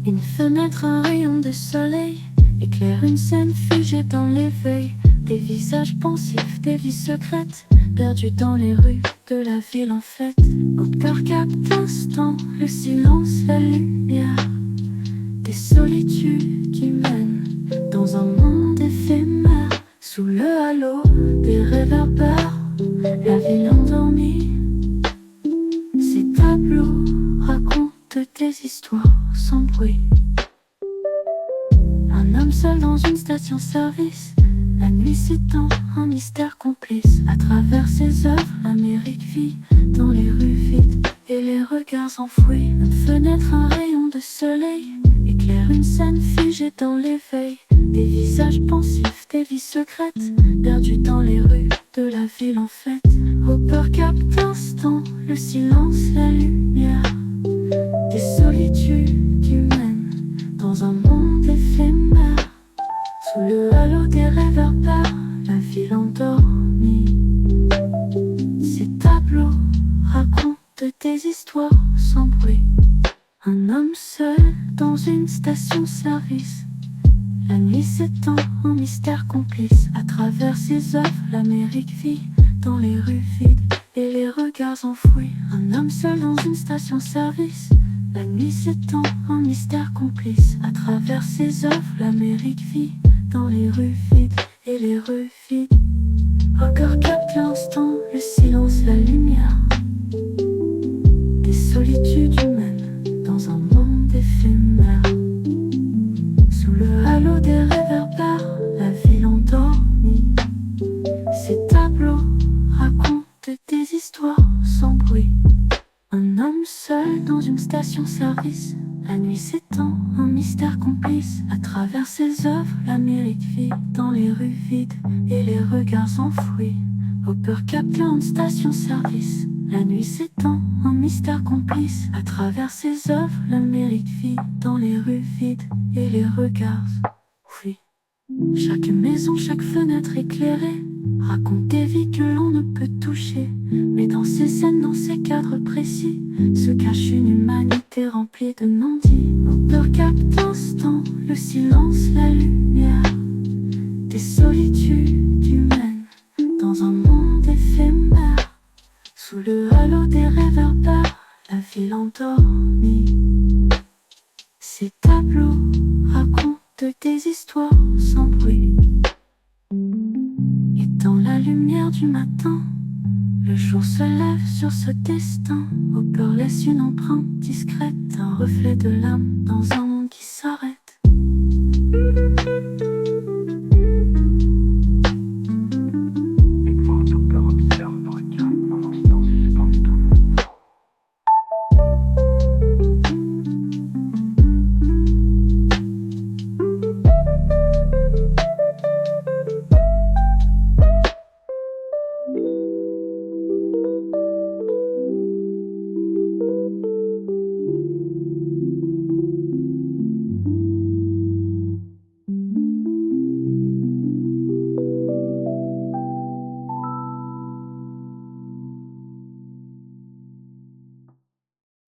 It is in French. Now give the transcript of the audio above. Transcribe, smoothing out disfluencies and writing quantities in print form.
Une fenêtre, un rayon de soleil éclaire une scène figée dans l'éveil. Des visages pensifs, des vies secrètes perdues dans les rues de la ville en fête. Au cœur capte l'instant, le silence, la lumière. Des solitudes humaines dans un monde éphémère. Sous le halo des réverbères, la ville endormie. Ces tableaux racontent des histoires sans bruit. Un homme seul dans une station-service. La nuit s'étend, un mystère complice. À travers ses œuvres, l'Amérique vit dans les rues vides et les regards enfouis. Une fenêtre, un rayon de soleil éclaire une scène figée dans l'éveil. Des visages pensifs, des vies secrètes perdues dans les rues de la ville en fête. Hopper capte l'instant, le silence, la lumière. Des solitudes humaines dans un monde éphémère. Sous le halo des réverbères, la ville endormie. Ces tableaux racontent des histoires sans bruit. Un homme seul dans une station-service. La nuit s'étend, un mystère complice. À travers ses œuvres, l'Amérique vit dans les rues vides et les regards enfouis. Un homme seul dans une station-service. La nuit s'étend, un mystère complice. À travers ses œuvres, l'Amérique vit dans les rues vides et les rues vides. Encore capte l'instant, le silence, la lumière. Des solitudes humaines dans un monde éphémère. Sous le halo des réverbères, la ville endormie. Ces tableaux racontent des histoires sans bruit. Un homme seul dans une station-service. La nuit s'étend, un mystère complice. À travers ses œuvres, l'Amérique vit dans les rues vides et les regards enfouis. Hopper capte une station-service. La nuit s'étend, un mystère complice. À travers ses œuvres, l'Amérique vit dans les rues vides et les regards enfouis. Chaque maison, chaque fenêtre éclairée raconte des vies que l'on ne peut toucher. Mais dans ces scènes, dans ces cadres précis, se cache une humanité remplie de non-dits. Hopper capte l'instant, le silence, la lumière. Des solitudes humaines dans un monde éphémère. Sous le halo des réverbères, la ville endormie. Ces tableaux racontent des histoires sans bruit. Et dans la lumière du matin, le jour se lève sur ce destin. Hopper laisse une empreinte discrète, un reflet de l'âme dans un